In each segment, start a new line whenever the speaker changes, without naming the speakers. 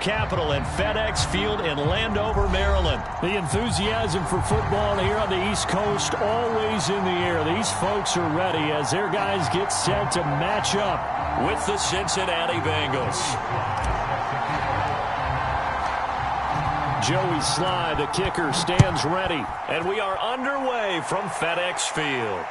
capital and FedEx Field in Landover, Maryland. The enthusiasm for football here on the East Coast always in the air. These folks are ready as their guys get set to match up with the Cincinnati Bengals. Joey Sly, the kicker, stands ready. And we are underway from FedEx Field.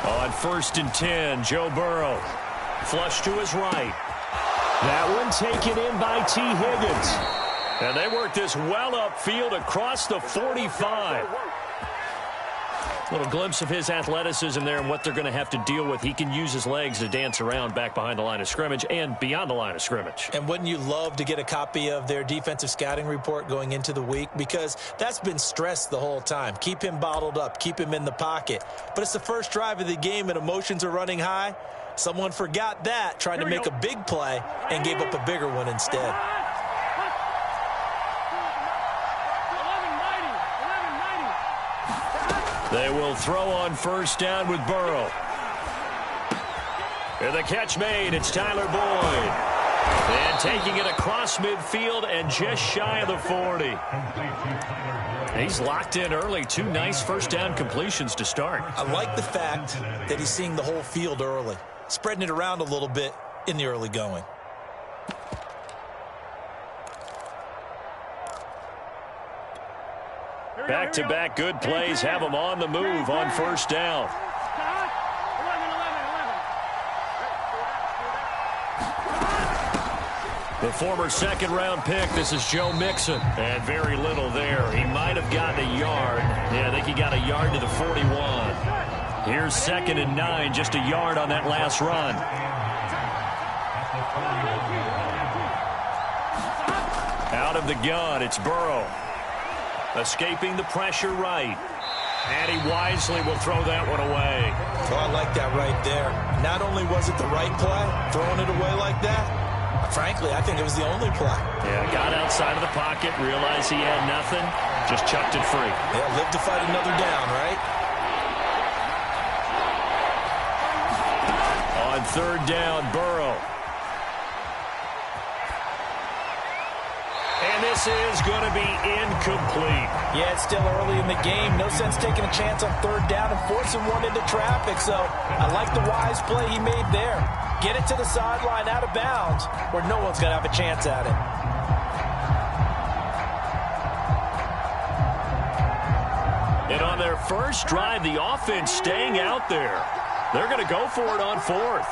On 1st and 10, Joe Burrow. Flush to his right. That one taken in by T. Higgins. And they work this well upfield across the 45. Little glimpse of his athleticism there and what they're going to have to deal with. He can use his legs to dance around back behind the line of scrimmage and beyond the line of scrimmage.
And wouldn't you love to get a copy of their defensive scouting report going into the week? Because that's been stressed the whole time. Keep him bottled up. Keep him in the pocket. But it's the first drive of the game and emotions are running high. Someone forgot that, trying to make a big play and gave up a bigger one instead.
They will throw on 1st down with Burrow. And the catch made. It's Tyler Boyd. And taking it across midfield and just shy of the 40. He's locked in early. 2 nice 1st down completions to start.
I like the fact that he's seeing the whole field early, spreading it around a little bit in the early going.
Back-to-back good plays have them on the move on 1st down. The former 2nd-round pick, this is Joe Mixon. And very little there. He might have gotten a yard. Yeah, I think he got a yard to the 41. Here's 2nd and 9, just a yard on that last run. Out of the gun, it's Burrow. Escaping the pressure right. And he wisely will throw that one away.
Oh, I like that right there. Not only was it the right play, throwing it away like that, frankly, I think it was the only play.
Yeah, got outside of the pocket, realized he had nothing, just chucked it free.
Yeah, live to fight another down, right?
On 3rd down, Burrow. And this is going to be incomplete.
Yeah, it's still early in the game. No sense taking a chance on 3rd down and forcing one into traffic. So I like the wise play he made there. Get it to the sideline out of bounds where no one's going to have a chance at it.
And on their first drive, the offense staying out there. They're going to go for it on 4th.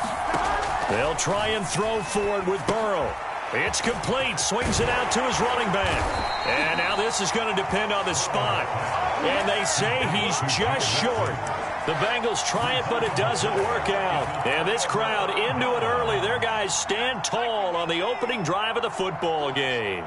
They'll try and throw for it with Burrow. It's complete. Swings it out to his running back. And now this is going to depend on the spot. And they say he's just short. The Bengals try it, but it doesn't work out. And this crowd into it early. Their guys stand tall on the opening drive of the football game.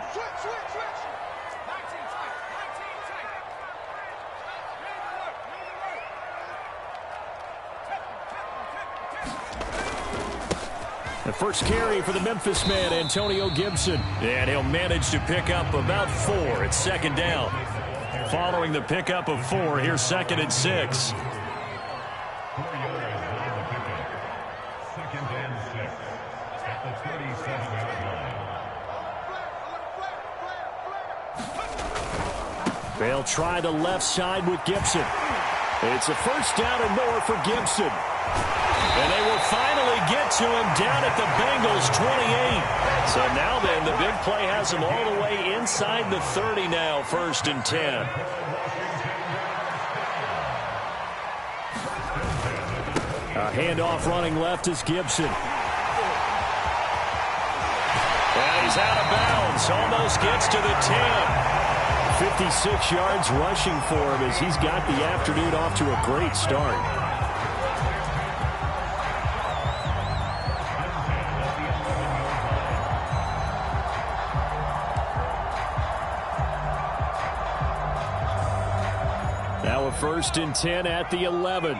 The first carry for the Memphis man, Antonio Gibson. And he'll manage to pick up about 4. It's 2nd down. Following the pickup of 4, here's 2nd and 6. They'll try the left side with Gibson. It's a 1st down and more for Gibson. And they will finally get to him down at the Bengals 28. So now then, the big play has him all the way inside the 30 now, 1st and 10. A handoff running left is Gibson. And he's out of bounds. Almost gets to the 10. 56 yards rushing for him as he's got the afternoon off to a great start. Now a 1st and 10 at the 11.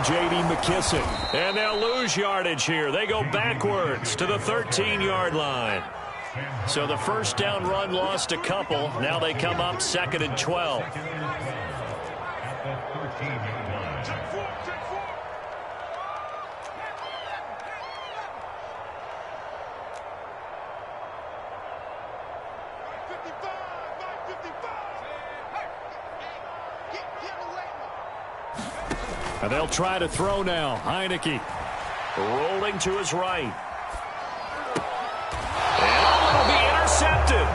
J.D. McKissick. And they'll lose yardage here. They go backwards to the 13-yard line. So the first down run lost a couple. Now they come up 2nd and 12. And they'll try to throw now. Heineke rolling to his right. And it'll be intercepted.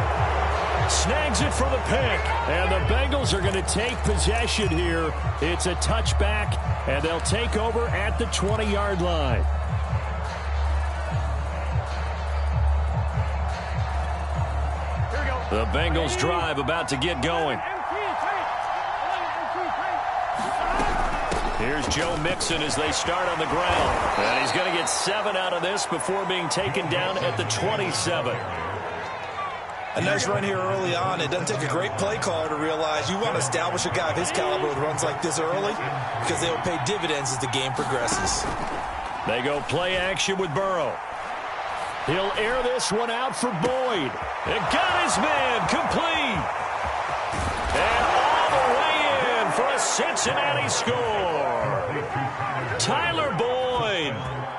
Snags it for the pick. And the Bengals are going to take possession here. It's a touchback, and they'll take over at the 20-yard line. The Bengals drive about to get going. Here's Joe Mixon as they start on the ground. And he's going to get 7 out of this before being taken down at the 27.
A nice run here early on. It doesn't take a great play caller to realize you want to establish a guy of his caliber with runs like this early because they will pay dividends as the game progresses.
They go play action with Burrow. He'll air this one out for Boyd. It got his man complete. And all the way in for a Cincinnati score. Tyler Boyd,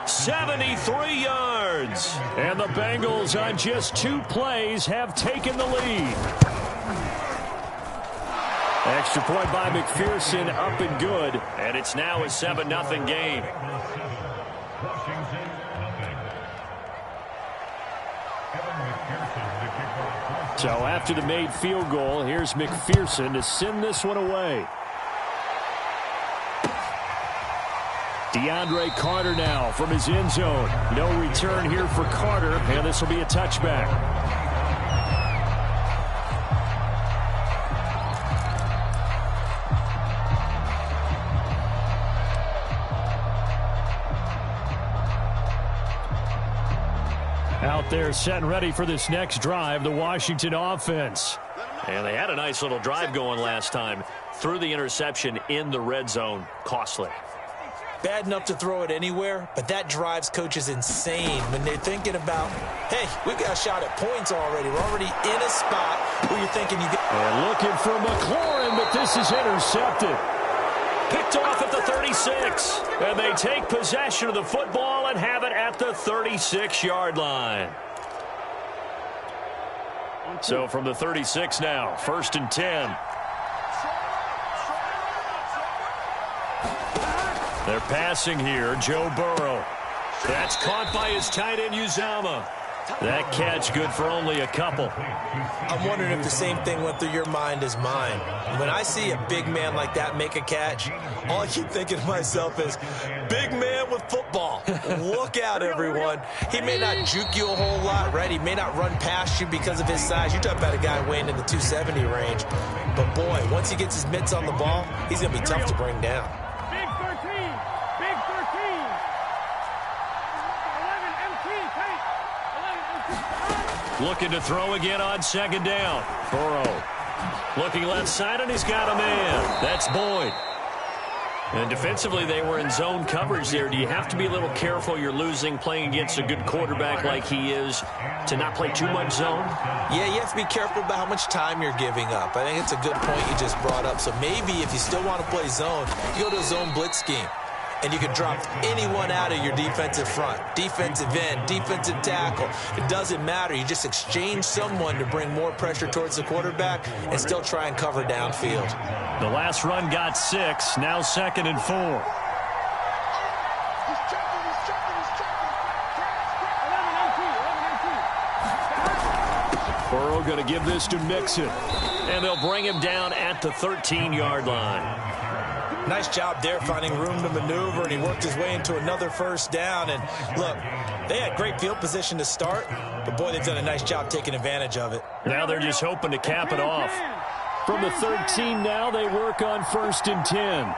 73 yards. And the Bengals on just 2 plays have taken the lead. Extra point by McPherson, up and good. And it's now a 7-0 game. So after the made field goal, here's McPherson to send this one away. DeAndre Carter now from his end zone. No return here for Carter, and this will be a touchback. Out there set and ready for this next drive, the Washington offense. And they had a nice little drive going last time. Threw the interception in the red zone. Costly.
Bad enough to throw it anywhere, but that drives coaches insane when they're thinking about, hey, we've got a shot at points already. We're already in a spot where you're thinking you get...
And looking for McLaurin, but this is intercepted. Picked off at the 36. And they take possession of the football and have it at the 36-yard line. So from the 36 now, 1st and 10. They're passing here, Joe Burrow. That's caught by his tight end, Uzama. That catch good for only a couple.
I'm wondering if the same thing went through your mind as mine. When I see a big man like that make a catch, all I keep thinking to myself is, big man with football. Look out, everyone. He may not juke you a whole lot, right? He may not run past you because of his size. You're talking about a guy weighing in the 270 range. But, boy, once he gets his mitts on the ball, he's going to be tough to bring down.
Big 13. Big 13. 11 MT. Take. 11 MT.
Looking to throw again on 2nd down. Burrow looking left side, and he's got a man. That's Boyd. And defensively, they were in zone coverage there. Do you have to be a little careful you're losing playing against a good quarterback like he is to not play too much zone?
Yeah, you have to be careful about how much time you're giving up. I think it's a good point you just brought up. So maybe if you still want to play zone, you go to a zone blitz scheme. And you can drop anyone out of your defensive front, defensive end, defensive tackle. It doesn't matter. You just exchange someone to bring more pressure towards the quarterback and still try and cover downfield.
The last run got 6, now 2nd and 4. Burrow going to give this to Mixon. And they'll bring him down at the 13-yard line.
Nice job there finding room to maneuver, and he worked his way into another first down. And look, they had great field position to start, but boy, they've done a nice job taking advantage of it.
Now they're just hoping to cap it off. From the 13 now, they work on 1st and 10.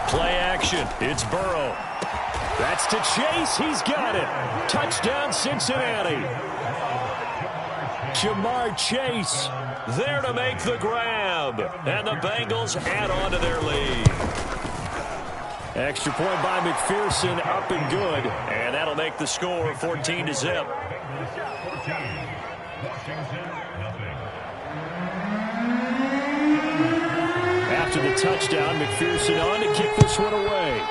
Play action. It's Burrow. That's to Chase. He's got it. Touchdown, Cincinnati. Jamar Chase there to make the grab. And the Bengals add on to their lead. Extra point by McPherson, up and good. And that'll make the score 14-0. After the touchdown, McPherson on to kick this one away.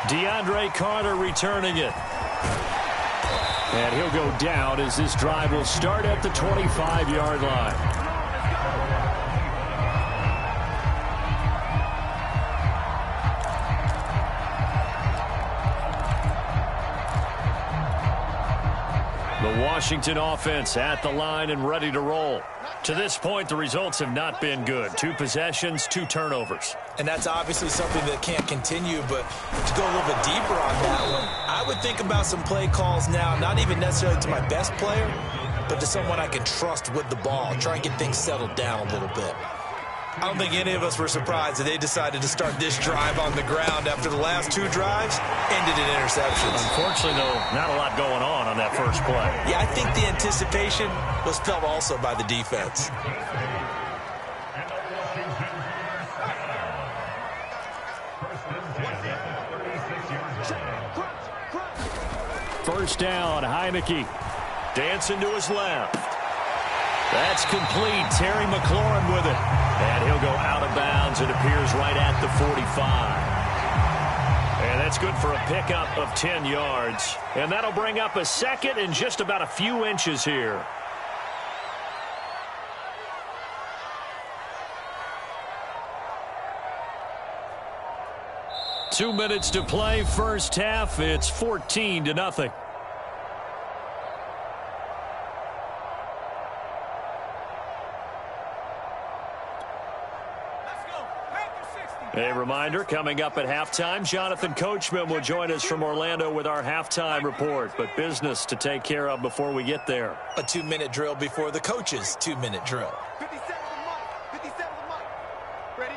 DeAndre Carter returning it. And he'll go down as this drive will start at the 25-yard line. The Washington offense at the line and ready to roll. To this point, the results have not been good. 2 possessions, 2 turnovers.
And that's obviously something that can't continue, but to go a little bit deeper on that one, I would think about some play calls now, not even necessarily to my best player, but to someone I can trust with the ball, try and get things settled down a little bit. I don't think any of us were surprised that they decided to start this drive on the ground after the last 2 drives ended in interceptions.
Unfortunately, though, not a lot going on that first play.
Yeah, I think the anticipation was felt also by the defense.
First down, Heineke. Dancing to his left. That's complete. Terry McLaurin with it. And he'll go out of bounds. It appears right at the 45. And that's good for a pickup of 10 yards. And that'll bring up a second and just about a few inches here. Two minutes to play, first half. It's 14-0. A reminder, coming up at halftime, Jonathan Coachman will join us from Orlando with our halftime report. But business to take care of before we get there.
A 2-minute drill before the coach's 2-minute drill.
57 Mike. Ready?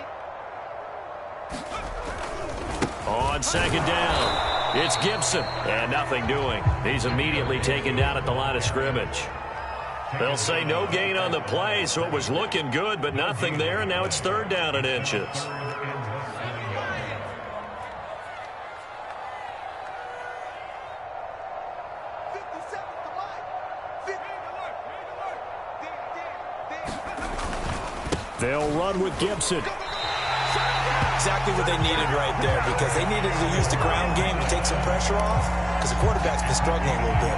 On second down, it's Gibson. And nothing doing. He's immediately taken down at the line of scrimmage. They'll say no gain on the play, so it was looking good, but nothing there, and now it's third down and inches. They'll run with Gibson.
Exactly what they needed right there, because they needed to use the ground game to take some pressure off, because the quarterback's been struggling a little bit.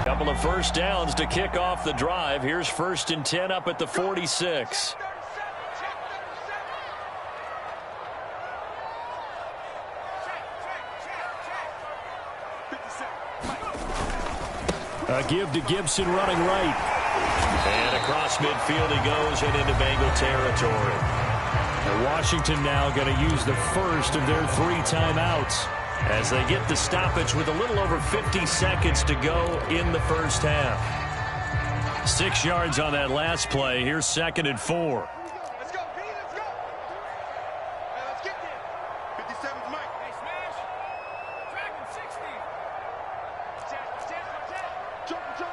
Couple of first downs to kick off the drive. Here's 1st and 10 up at the 46. A give to Gibson running right. And across midfield he goes and into Bengal territory. And Washington now going to use the first of their 3 timeouts as they get the stoppage with a little over 50 seconds to go in the first half. 6 yards on that last play. Here's 2nd and 4.
Let's go, Pete, let's go. Hey, let's get there. 57's Mike. Hey, smash. Dragon 60. Check. Joker.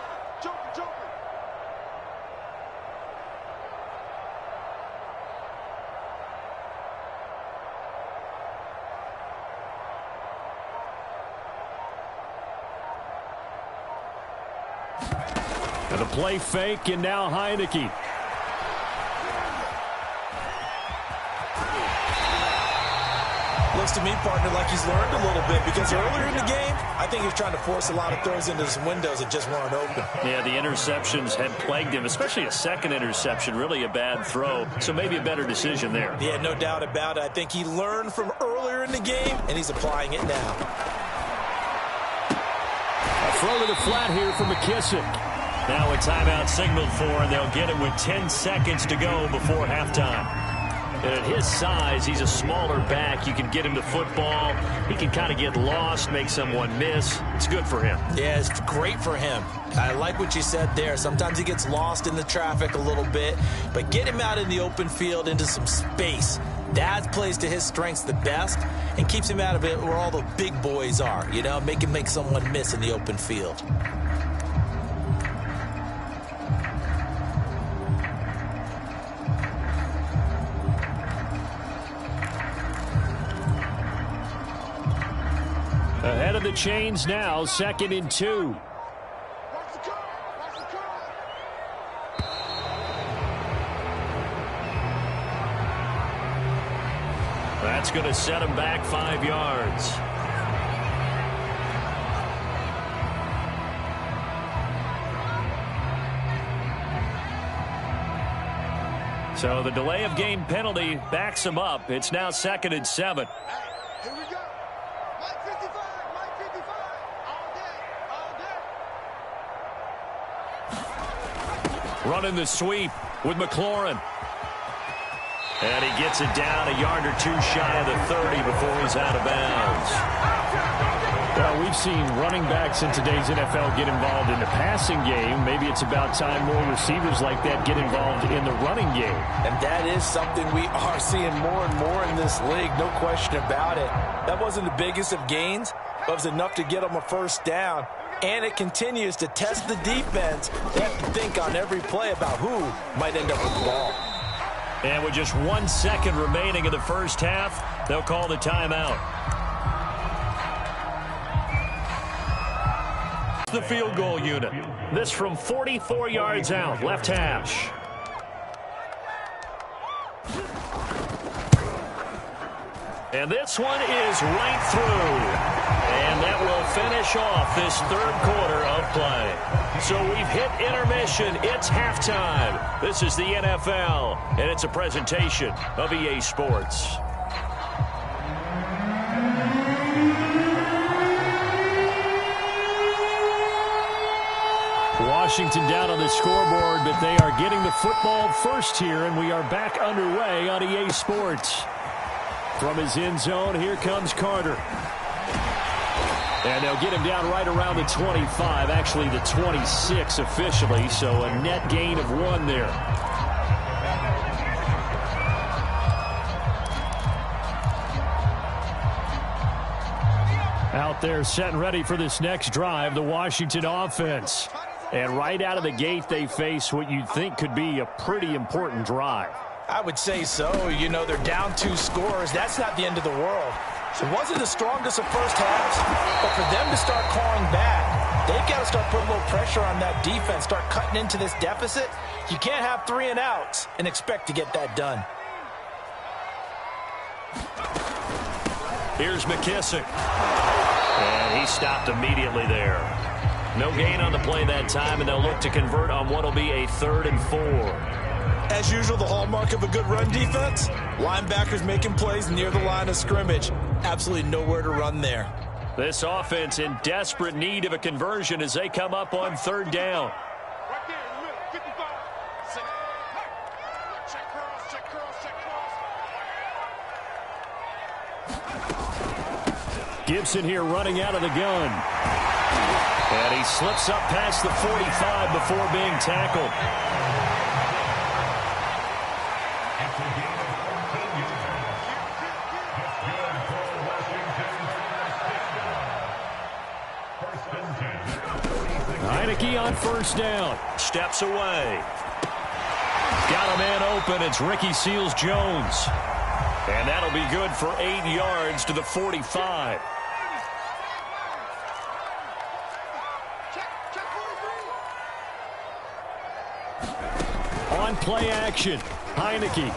And a play fake, and now Heineke.
Looks to me, partner, like he's learned a little bit, because earlier in the game, I think he was trying to force a lot of throws into some windows that just weren't open.
Yeah, the interceptions had plagued him, especially a second interception, really a bad throw. So maybe a better decision there.
Yeah, no doubt about it. I think he learned from earlier in the game, and he's applying it now.
A throw to the flat here for McKissick. Now a timeout signaled for, and they'll get it with 10 seconds to go before halftime. And at his size, he's a smaller back. You can get him to football. He can kind of get lost, make someone miss. It's good for him.
Yeah, it's great for him. I like what you said there. Sometimes he gets lost in the traffic a little bit, but get him out in the open field into some space. That plays to his strengths the best and keeps him out of it where all the big boys are. You know, make him make someone miss in the open field.
Ahead of the chains now, 2nd and 2. That's going to set him back 5 yards. So the delay of game penalty backs him up. It's now 2nd and 7.
Here we go. Mike 55, Mike 55. All day.
Running the sweep with McLaurin. And he gets it down a yard or two shy of the 30 before he's out of bounds.
Well, we've seen running backs in today's NFL get involved in the passing game. Maybe it's about time more receivers like that get involved in the running game.
And that is something we are seeing more and more in this league, no question about it. That wasn't the biggest of gains, but it was enough to get them a first down. And it continues to test the defense. They have to think on every play about who might end up with the ball.
And with just 1 second remaining in the first half, they'll call the timeout. The field goal unit. This from 44 yards out, left hash. And this one is right through. And that will finish off this 3rd quarter of play. So we've hit intermission. It's halftime. This is the NFL, and it's a presentation of EA Sports. Washington down on the scoreboard, but they are getting the football first here, and we are back underway on EA Sports. From his end zone, here comes Carter. And they'll get him down right around the 25, actually the 26 officially, so a net gain of 1 there. Out there set and ready for this next drive, the Washington offense. And right out of the gate, they face what you'd think could be a pretty important drive.
I would say so. You know, they're down 2 scores. That's not the end of the world. It wasn't the strongest of first halves, but for them to start clawing back, they've got to start putting a little pressure on that defense, start cutting into this deficit. You can't have 3 and outs and expect to get that done.
Here's McKissick. And he stopped immediately there. No gain on the play that time, and they'll look to convert on what will be a 3rd and 4.
As usual, the hallmark of a good run defense, linebackers making plays near the line of scrimmage. Absolutely nowhere to run there.
This offense in desperate need of a conversion as they come up on 3rd down.
Right there in the middle. 55. Check cross, check cross, check cross.
Gibson here running out of the gun. And he slips up past the 45 before being tackled. Heineke on 1st down. Steps away. Got a man open. It's Ricky Seals-Jones. And that'll be good for 8 yards to the 45. On play action, Heineke.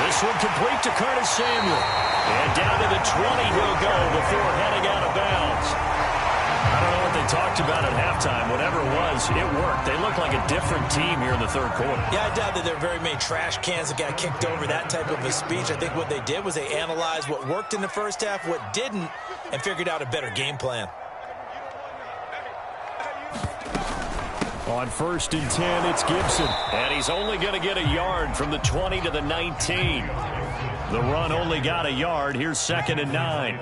This one complete to Curtis Samuel. And down to the 20 he'll go before heading out of bounds. I don't know what they talked about at halftime, whatever it was, it worked. They looked like a different team here in the third quarter.
Yeah, I doubt that there are very many trash cans that got kicked over, that type of a speech. I think what they did was they analyzed what worked in the first half, what didn't, and figured out a better game plan.
On 1st and 10, it's Gibson.
And he's only going to get a yard from the 20 to the 19. The run only got a yard. Here's 2nd and 9.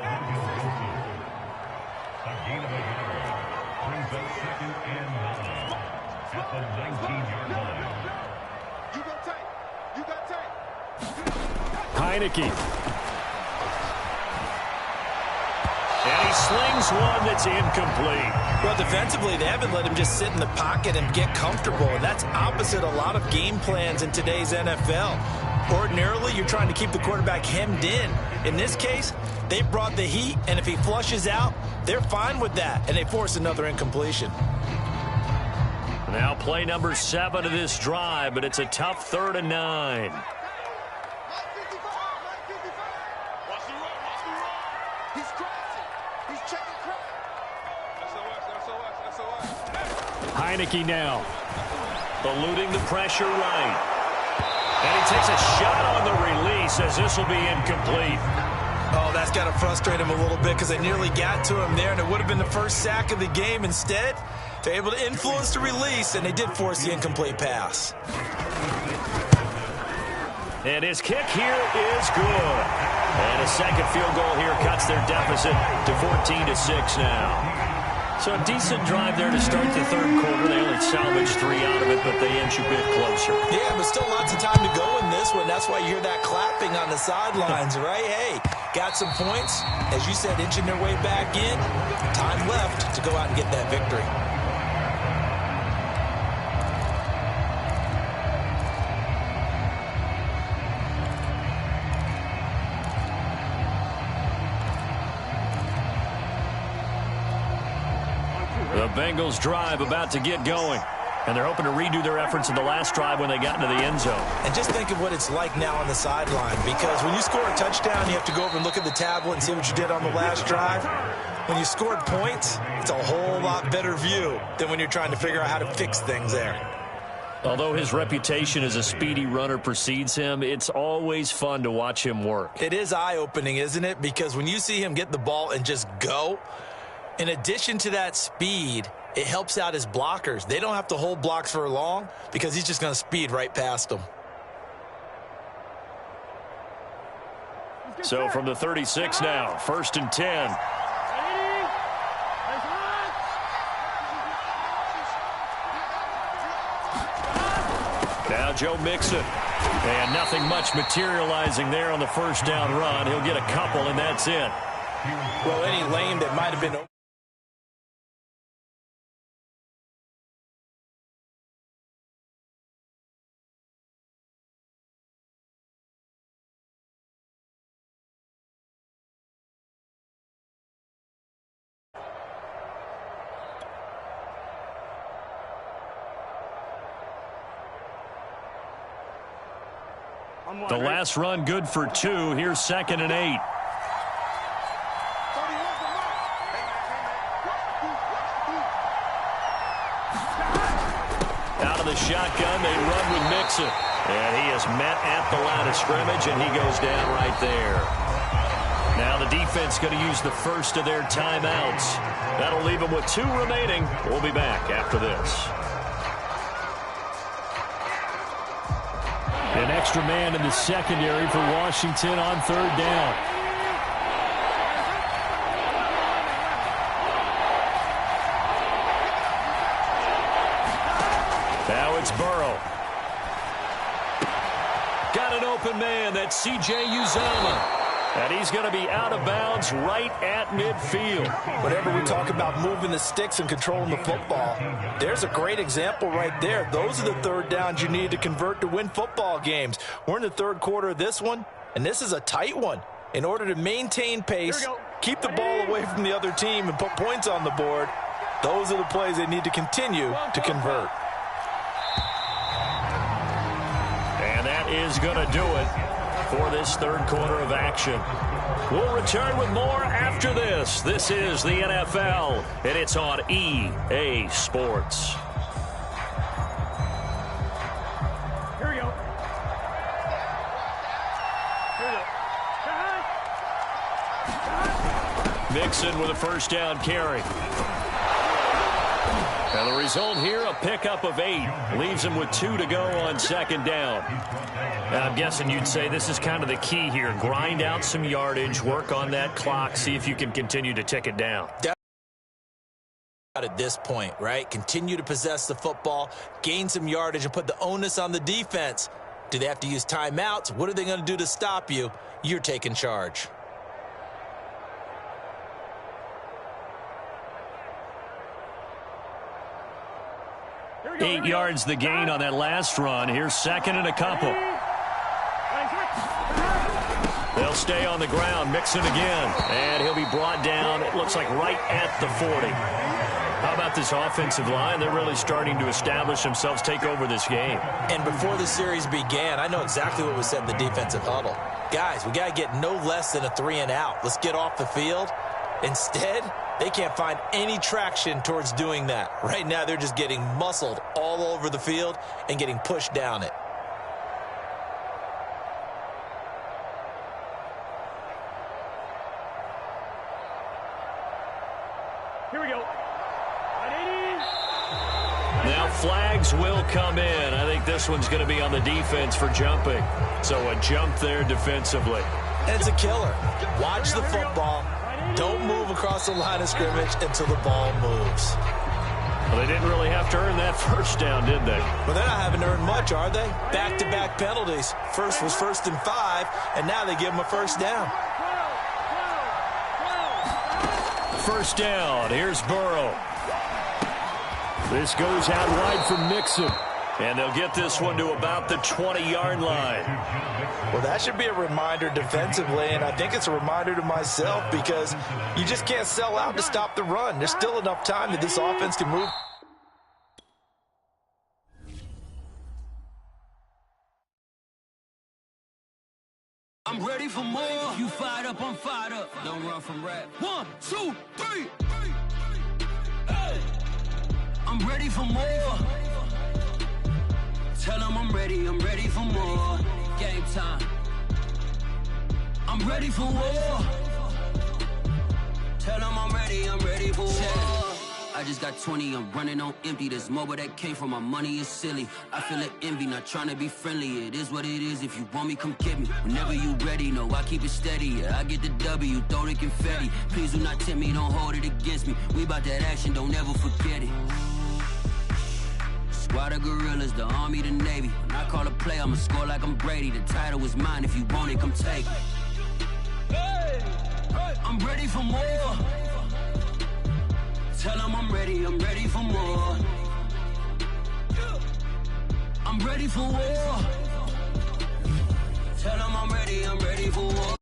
Heineke.
And he slings one that's incomplete.
Well, defensively, they haven't let him just sit in the pocket and get comfortable, and that's opposite a lot of game plans in today's NFL. Ordinarily, you're trying to keep the quarterback hemmed in. In this case, they brought the heat, and if he flushes out, they're fine with that, and they force another incompletion.
Now play number 7 of this drive, but it's a tough 3rd and 9.
Heineke now.
Eluding the pressure right. And he takes a shot on the release as this will be incomplete.
Oh, that's got to frustrate him a little bit because they nearly got to him there, and it would have been the first sack of the game. Instead, they're able to influence the release, and they did force the incomplete pass.
And his kick here is good. And a second field goal here cuts their deficit to 14-6 now. So a decent drive there to start the third quarter. They only salvaged 3 out of it, but they inch a bit closer.
Yeah, but still lots of time to go in this one. That's why you hear that clapping on the sidelines, right? Hey, got some points. As you said, inching their way back in. Time left to go out and get that victory.
The Bengals drive about to get going. And they're hoping to redo their efforts in the last drive when they got into the end zone.
And just think of what it's like now on the sideline, because when you score a touchdown, you have to go over and look at the tablet and see what you did on the last drive. When you scored points, it's a whole lot better view than when you're trying to figure out how to fix things there.
Although his reputation as a speedy runner precedes him, it's always fun to watch him work.
It is eye-opening, isn't it? Because when you see him get the ball and just go, in addition to that speed, it helps out his blockers. They don't have to hold blocks for long because he's just going to speed right past them.
So from the 36 now, 1st and 10. Now Joe Mixon. And nothing much materializing there on the first down run. He'll get a couple, and that's it.
Well, any lane that might have been open.
The last run good for 2. Here's 2nd and 8. Out of the shotgun, they run with Mixon. And he is met at the line of scrimmage, and he goes down right there. Now the defense going to use the first of their timeouts. That'll leave them with 2 remaining. We'll be back after this.
An extra man in the secondary for Washington on 3rd down.
Now it's Burrow. Got an open man. That's C.J. Uzomah. And he's going to be out of bounds right at midfield.
Whenever we talk about moving the sticks and controlling the football, there's a great example right there. Those are the 3rd downs you need to convert to win football games. We're in the 3rd quarter of this one, and this is a tight one. In order to maintain pace, keep the ball away from the other team, and put points on the board, those are the plays they need to continue to convert.
And that is going to do it for this third quarter of action. We'll return with more after this. This is the NFL, and it's on EA Sports.
Here we go.
Mixon with a first down carry. And the result here, a pickup of 8. Leaves him with 2 to go on second down. And I'm guessing you'd say this is kind of the key here. Grind out some yardage, work on that clock, see if you can continue to tick it down.
At this point, right? Continue to possess the football, gain some yardage, and put the onus on the defense. Do they have to use timeouts? What are they going to do to stop you? You're taking charge.
8 yards the gain on that last run. Here's second and a couple. They'll stay on the ground. Mixon again. And he'll be brought down, it looks like, right at the 40. How about this offensive line? They're really starting to establish themselves, take over this game.
And before the series began, I know exactly what was said in the defensive huddle. Guys, we got to get no less than a 3-and-out. Let's get off the field. Instead, they can't find any traction towards doing that. Right now, they're just getting muscled all over the field and getting pushed down it.
Here we go.
Now flags will come in. I think this one's going to be on the defense for jumping. So a jump there defensively.
It's a killer. Watch the football. Don't move across the line of scrimmage until the ball moves.
Well, they didn't really have to earn that first down, did they?
Well, they're not having to earn much, are they? Back-to-back penalties. First was 1st and 5, and now they give them a first down.
First down. Here's Burrow. This goes out wide for Mixon. And they'll get this one to about the 20-yard line.
Well, that should be a reminder defensively, and I think it's a reminder to myself because you just can't sell out to stop the run. There's still enough time that this offense can move.
I'm ready for more. You fired up, I'm fired up. Don't run from rap. 1, 2, 3. Hey. I'm ready for more. Tell them I'm ready for more. Game time. I'm ready for war. Tell them I'm ready for war. I just got 20, I'm running on empty. This mobile that came from my money is silly. I feel it envy, not trying to be friendly. It is what it is, if you want me, come get me. Whenever you ready, no, I keep it steady. Yeah, I get the W, throw the confetti. Please do not tempt me, don't hold it against me. We about that action, don't ever forget it. Squad of gorillas, the army, the navy. When I call a play, I'ma score like I'm Brady. The title is mine, if you want it, come take it. Hey, I'm ready for more. Tell them I'm ready for more. I'm ready for war. Tell them I'm ready for war.